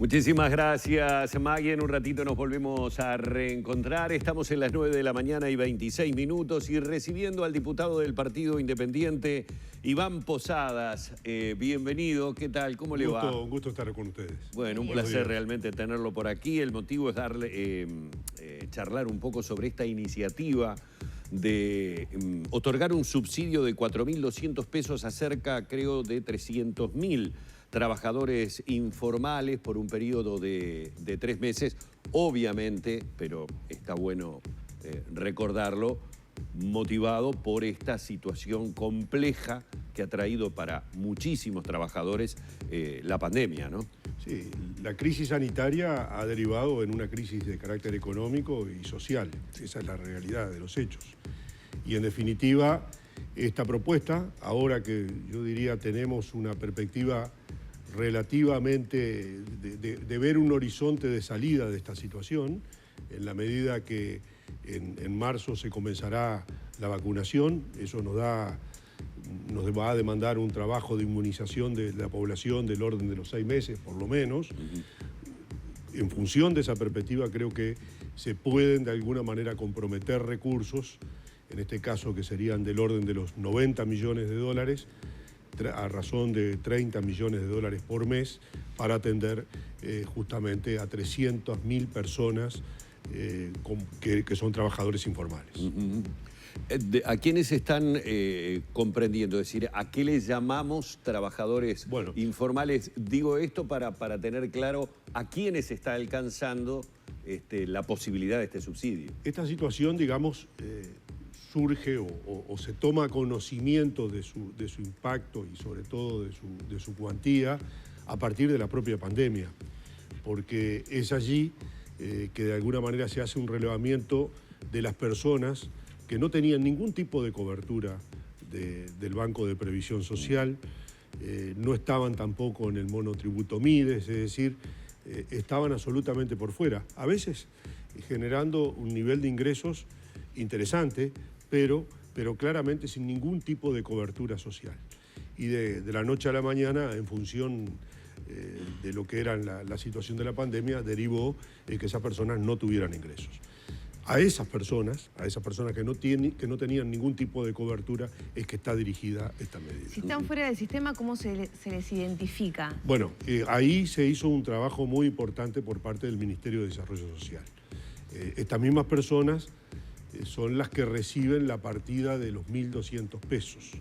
Muchísimas gracias, Maggie. En un ratito nos volvemos a reencontrar. Estamos en las 9 de la mañana y 26 minutos y recibiendo al diputado del Partido Independiente, Iván Posadas. Bienvenido, ¿qué tal? ¿Cómo le va? Un gusto estar con ustedes. Bueno, un placer realmente tenerlo por aquí. El motivo es charlar un poco sobre esta iniciativa de otorgar un subsidio de 4.200 pesos a cerca, creo, de 300.000 trabajadores informales por un periodo de 3 meses. Obviamente, pero está bueno recordarlo, motivado por esta situación compleja que ha traído para muchísimos trabajadores la pandemia, ¿no? Sí, la crisis sanitaria ha derivado en una crisis de carácter económico y social. Esa es la realidad de los hechos. Y en definitiva, esta propuesta, ahora que yo diría tenemos una perspectiva relativamente de ver un horizonte de salida de esta situación, en la medida que en marzo se comenzará la vacunación, eso nos va a demandar un trabajo de inmunización de la población del orden de los 6 meses, por lo menos. En función de esa perspectiva, creo que se pueden de alguna manera comprometer recursos, en este caso que serían del orden de los 90 millones de dólares, a razón de 30 millones de dólares por mes, para atender justamente a 300.000 personas que son trabajadores informales. ¿A quiénes están comprendiendo? Es decir, ¿a qué les llamamos trabajadores informales? Digo esto para tener claro a quiénes está alcanzando la posibilidad de este subsidio. Esta situación, digamos, surge o se toma conocimiento de su impacto y sobre todo de su cuantía a partir de la propia pandemia, porque es allí que de alguna manera se hace un relevamiento de las personas que no tenían ningún tipo de cobertura del Banco de Previsión Social, no estaban tampoco en el monotributo Mides, es decir, estaban absolutamente por fuera, a veces generando un nivel de ingresos interesante, pero claramente sin ningún tipo de cobertura social. Y de la noche a la mañana, en función de lo que era la situación de la pandemia, derivó que esas personas no tuvieran ingresos. A esas personas que no tenían ningún tipo de cobertura, es que está dirigida esta medida. Si están fuera del sistema, ¿cómo se les identifica? Bueno, ahí se hizo un trabajo muy importante por parte del Ministerio de Desarrollo Social. Estas mismas personas son las que reciben la partida de los 1.200 pesos.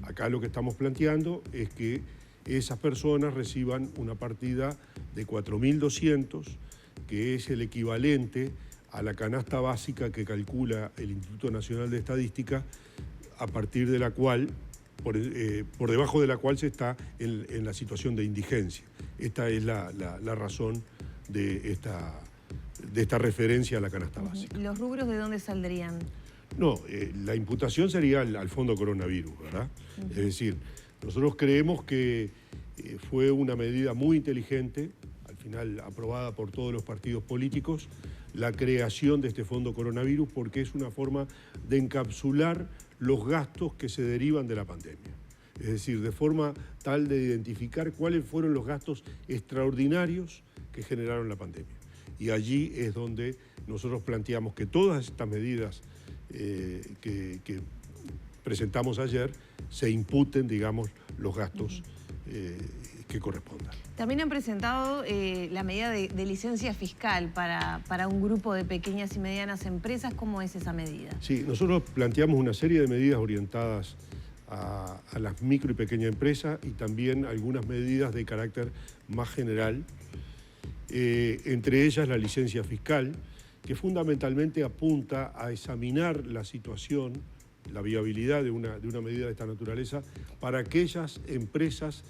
Acá lo que estamos planteando es que esas personas reciban una partida de 4.200, que es el equivalente a la canasta básica que calcula el Instituto Nacional de Estadística, a partir de la cual, por debajo de la cual se está en la situación de indigencia. Esta es la razón de esta referencia a la canasta básica. ¿Los rubros de dónde saldrían? No, la imputación sería al fondo coronavirus, ¿verdad? Es decir, nosotros creemos que fue una medida muy inteligente, al final aprobada por todos los partidos políticos, la creación de este fondo coronavirus, porque es una forma de encapsular los gastos que se derivan de la pandemia. Es decir, de forma tal de identificar cuáles fueron los gastos extraordinarios que generaron la pandemia. Y allí es donde nosotros planteamos que todas estas medidas que presentamos ayer se imputen, digamos, los gastos que correspondan. También han presentado la medida de licencia fiscal para un grupo de pequeñas y medianas empresas. ¿Cómo es esa medida? Sí, nosotros planteamos una serie de medidas orientadas a las micro y pequeñas empresas y también algunas medidas de carácter más general, entre ellas la licencia fiscal, que fundamentalmente apunta a examinar la situación, la viabilidad de una medida de esta naturaleza para aquellas empresas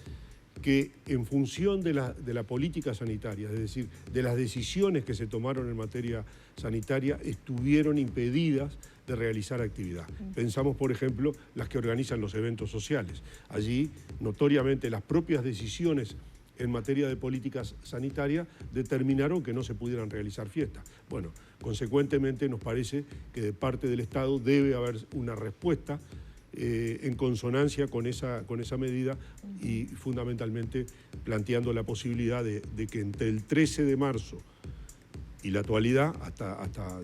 que en función de la política sanitaria, es decir, de las decisiones que se tomaron en materia sanitaria, estuvieron impedidas de realizar actividad. Pensamos, por ejemplo, las que organizan los eventos sociales. Allí, notoriamente, las propias decisiones en materia de políticas sanitarias determinaron que no se pudieran realizar fiestas. Bueno, consecuentemente nos parece que de parte del Estado debe haber una respuesta en consonancia con esa medida y fundamentalmente planteando la posibilidad de que entre el 13 de marzo y la actualidad, hasta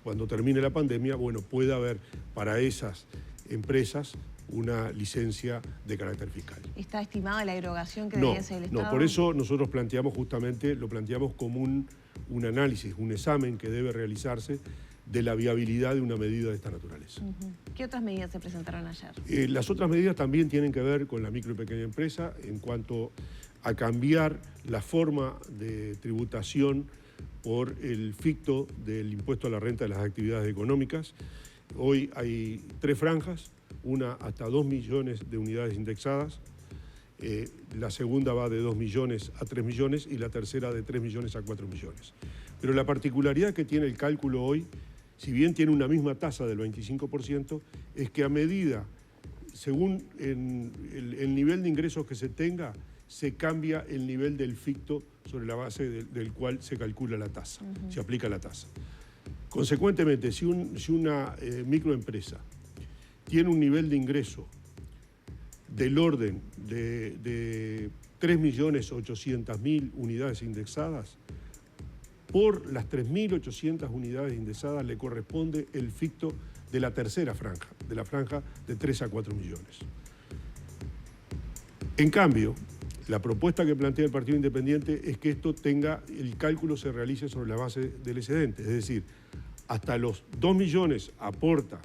cuando termine la pandemia, bueno, pueda haber para esas empresas una licencia de carácter fiscal. ¿Está estimada la erogación que debería hacer el Estado? No, por eso nosotros planteamos justamente, lo planteamos como un análisis, un examen que debe realizarse de la viabilidad de una medida de esta naturaleza. ¿Qué otras medidas se presentaron ayer? Las otras medidas también tienen que ver con la micro y pequeña empresa en cuanto a cambiar la forma de tributación por el ficto del impuesto a la renta de las actividades económicas. Hoy hay 3 franjas, una hasta 2 millones de unidades indexadas, la segunda va de 2 millones a 3 millones y la tercera de 3 millones a 4 millones. Pero la particularidad que tiene el cálculo hoy, si bien tiene una misma tasa del 25%, es que a medida, según el nivel de ingresos que se tenga, se cambia el nivel del ficto sobre la base del cual se calcula la tasa, se aplica la tasa. Consecuentemente, si una microempresa tiene un nivel de ingreso del orden de 3.800.000 unidades indexadas, por las 3.800 unidades indexadas le corresponde el ficto de la tercera franja, de la franja de 3 a 4 millones. En cambio, la propuesta que plantea el Partido Independiente es que el cálculo se realice sobre la base del excedente, es decir, hasta los 2 millones aporta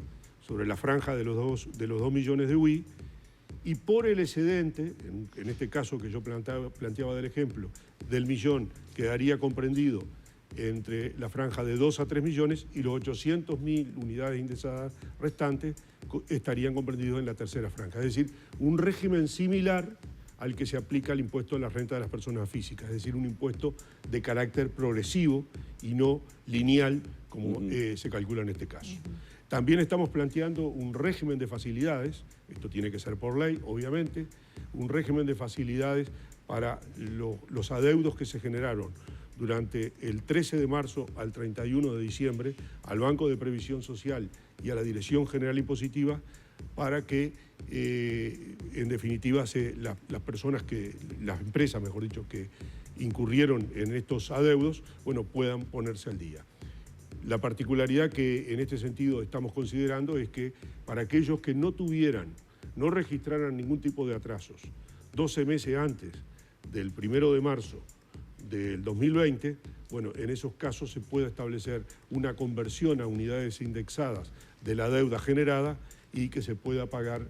sobre la franja de los 2 millones de UI y por el excedente, en este caso que yo planteaba del ejemplo, del millón quedaría comprendido entre la franja de 2 a 3 millones y los 800.000 unidades indexadas restantes estarían comprendidos en la tercera franja. Es decir, un régimen similar al que se aplica el impuesto a la renta de las personas físicas, es decir, un impuesto de carácter progresivo y no lineal como se calcula en este caso. También estamos planteando un régimen de facilidades, esto tiene que ser por ley, obviamente, un régimen de facilidades para los adeudos que se generaron durante el 13 de marzo al 31 de diciembre al Banco de Previsión Social y a la Dirección General Impositiva para que, en definitiva, las empresas, mejor dicho, que incurrieron en estos adeudos, bueno, puedan ponerse al día. La particularidad que en este sentido estamos considerando es que para aquellos que no registraran ningún tipo de atrasos 12 meses antes del 1 de marzo del 2020, bueno, en esos casos se puede establecer una conversión a unidades indexadas de la deuda generada y que se pueda pagar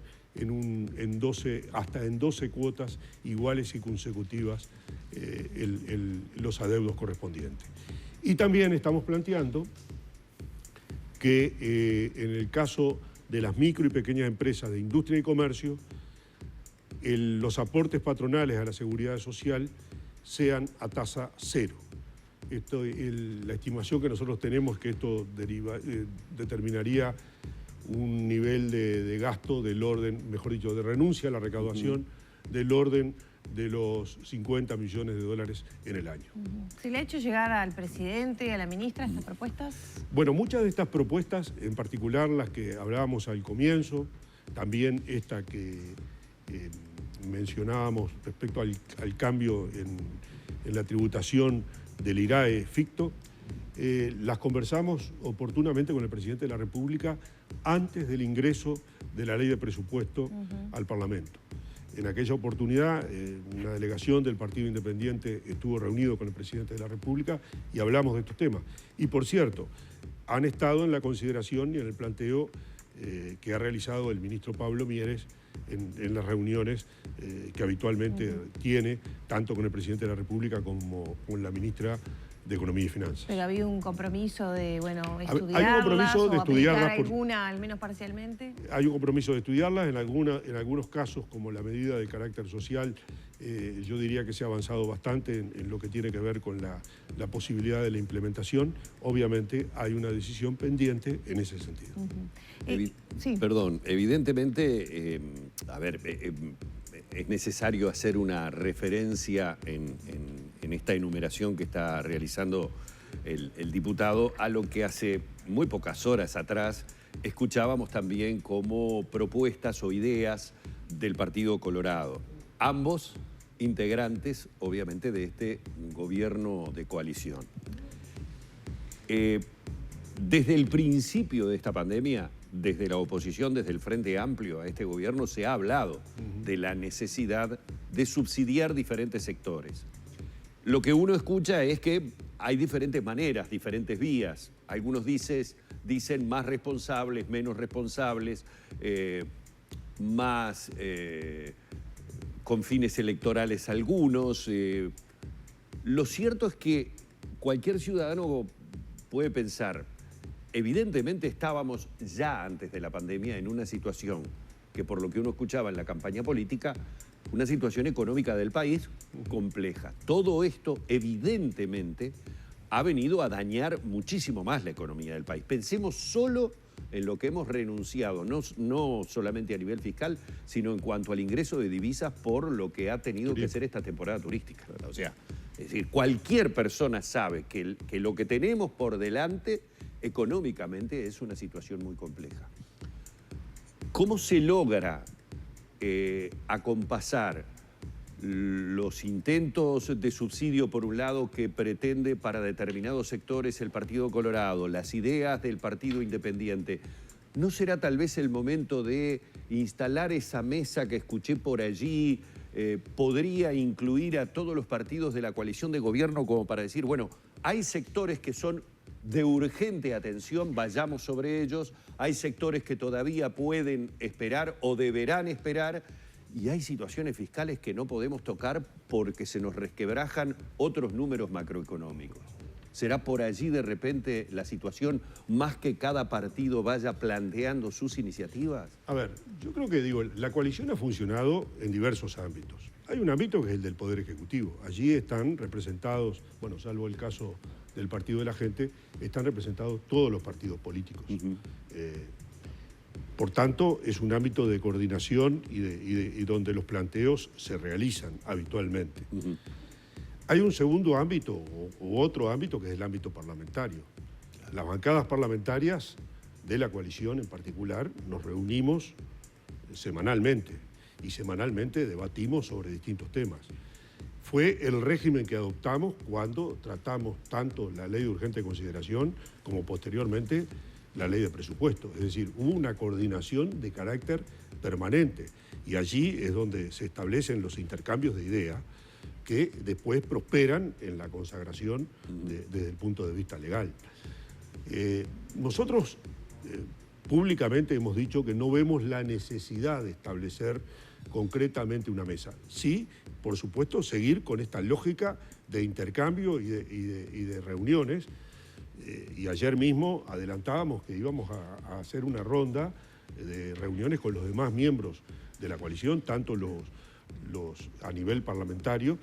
hasta en 12 cuotas iguales y consecutivas los adeudos correspondientes. Y también estamos planteando que en el caso de las micro y pequeñas empresas de industria y comercio, los aportes patronales a la seguridad social sean a tasa cero. La estimación que nosotros tenemos es que esto determinaría un nivel de gasto del orden, mejor dicho, de renuncia a la recaudación del orden de los 50 millones de dólares en el año. ¿Se le ha hecho llegar al presidente, a la ministra, estas propuestas? Bueno, muchas de estas propuestas, en particular las que hablábamos al comienzo, también esta que mencionábamos respecto al cambio en la tributación del IRAE ficto, las conversamos oportunamente con el presidente de la República antes del ingreso de la ley de presupuesto al Parlamento. En aquella oportunidad, una delegación del Partido Independiente estuvo reunido con el presidente de la República y hablamos de estos temas. Y por cierto, han estado en la consideración y en el planteo que ha realizado el ministro Pablo Mieres en las reuniones que habitualmente tiene, tanto con el presidente de la República como con la ministra de Economía y Finanzas. Pero ha habido un compromiso de, bueno, estudiarlas, hay un compromiso de estudiarlas alguna, al menos parcialmente. Hay un compromiso de estudiarlas, en algunos casos, como la medida de carácter social, yo diría que se ha avanzado bastante en lo que tiene que ver con la posibilidad de la implementación. Obviamente hay una decisión pendiente en ese sentido. Sí. Perdón, evidentemente, es necesario hacer una referencia en esta enumeración que está realizando el diputado a lo que hace muy pocas horas atrás escuchábamos también como propuestas o ideas del Partido Colorado. Ambos integrantes, obviamente, de este gobierno de coalición. Desde el principio de esta pandemia, desde la oposición, desde el Frente Amplio a este gobierno, se ha hablado de la necesidad de subsidiar diferentes sectores. Lo que uno escucha es que hay diferentes maneras, diferentes vías. Algunos dicen más responsables, menos responsables, más con fines electorales algunos. Lo cierto es que cualquier ciudadano puede pensar, evidentemente estábamos ya antes de la pandemia en una situación que, por lo que uno escuchaba en la campaña política, una situación económica del país compleja. Todo esto evidentemente ha venido a dañar muchísimo más la economía del país. Pensemos solo en lo que hemos renunciado, no solamente a nivel fiscal, sino en cuanto al ingreso de divisas por lo que ha tenido que ser esta temporada turística. O sea, es decir, cualquier persona sabe que lo que tenemos por delante económicamente es una situación muy compleja. ¿Cómo se logra acompasar los intentos de subsidio, por un lado, que pretende para determinados sectores el Partido Colorado, las ideas del Partido Independiente? ¿No será tal vez el momento de instalar esa mesa que escuché por allí? ¿Podría incluir a todos los partidos de la coalición de gobierno como para decir, bueno, hay sectores que son de urgente atención, vayamos sobre ellos, hay sectores que todavía pueden esperar o deberán esperar, y hay situaciones fiscales que no podemos tocar porque se nos resquebrajan otros números macroeconómicos? ¿Será por allí de repente la situación, más que cada partido vaya planteando sus iniciativas? A ver, yo creo que la coalición ha funcionado en diversos ámbitos. Hay un ámbito que es el del Poder Ejecutivo. Allí están representados, bueno, salvo el caso del Partido de la Gente, están representados todos los partidos políticos. Por tanto, es un ámbito de coordinación y donde los planteos se realizan habitualmente. Hay un segundo ámbito, u otro ámbito, que es el ámbito parlamentario. Las bancadas parlamentarias de la coalición en particular nos reunimos semanalmente y semanalmente debatimos sobre distintos temas. Fue el régimen que adoptamos cuando tratamos tanto la ley de urgente consideración como posteriormente la ley de presupuesto. Es decir, hubo una coordinación de carácter permanente y allí es donde se establecen los intercambios de ideas que después prosperan en la consagración desde el punto de vista legal. Nosotros públicamente hemos dicho que no vemos la necesidad de establecer concretamente una mesa. Sí, por supuesto, seguir con esta lógica de intercambio y de reuniones. Y ayer mismo adelantábamos que íbamos a hacer una ronda de reuniones con los demás miembros de la coalición, tanto los a nivel parlamentario,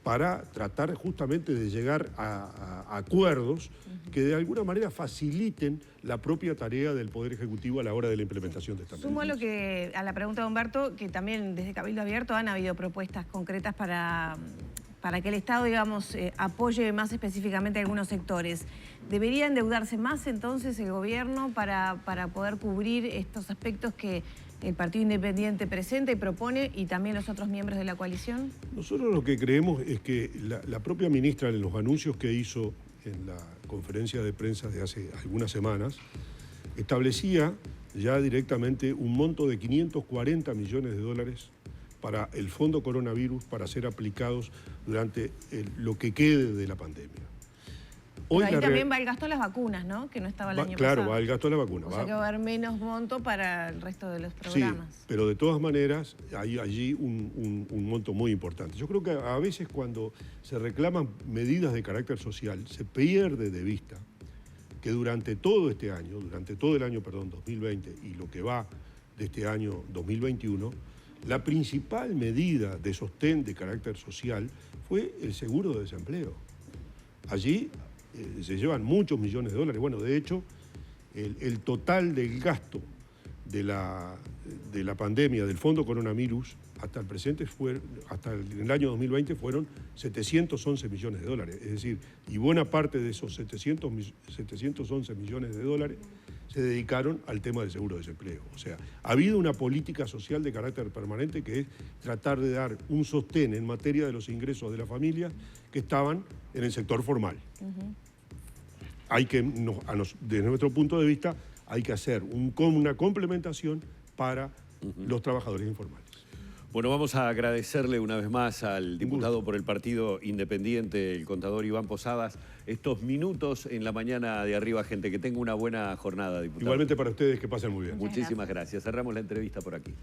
para tratar justamente de llegar a acuerdos que de alguna manera faciliten la propia tarea del Poder Ejecutivo a la hora de la implementación de esta medida. Sumo a la pregunta de Humberto, que también desde Cabildo Abierto han habido propuestas concretas para que el Estado, digamos, apoye más específicamente a algunos sectores. ¿Debería endeudarse más entonces el gobierno para poder cubrir estos aspectos que el Partido Independiente presenta y propone, y también los otros miembros de la coalición? Nosotros lo que creemos es que la propia ministra, en los anuncios que hizo en la conferencia de prensa de hace algunas semanas, establecía ya directamente un monto de 540 millones de dólares para el Fondo Coronavirus, para ser aplicados durante lo que quede de la pandemia. Hoy ahí también va el gasto de las vacunas, ¿no? Que no estaba el año pasado. Claro, va el gasto de la vacuna. O sea que va a haber menos monto para el resto de los programas. Sí, pero de todas maneras hay allí un monto muy importante. Yo creo que a veces cuando se reclaman medidas de carácter social, se pierde de vista que durante todo este año, durante todo el año, 2020, y lo que va de este año 2021, la principal medida de sostén de carácter social fue el seguro de desempleo. Allí se llevan muchos millones de dólares. Bueno, de hecho, el total del gasto de la pandemia, del Fondo Coronavirus, hasta el presente hasta el año 2020 fueron 711 millones de dólares. Es decir, y buena parte de esos 711 millones de dólares se dedicaron al tema del seguro de desempleo. O sea, ha habido una política social de carácter permanente que es tratar de dar un sostén en materia de los ingresos de la familia que estaban en el sector formal. Hay que, desde nuestro punto de vista, hay que hacer una complementación para los trabajadores informales. Bueno, vamos a agradecerle una vez más al diputado por el Partido Independiente, el contador Iván Posadas, estos minutos en la mañana de Arriba Gente. Que tenga una buena jornada, diputado. Igualmente para ustedes, que pasen muy bien. Muchísimas gracias. Cerramos la entrevista por aquí.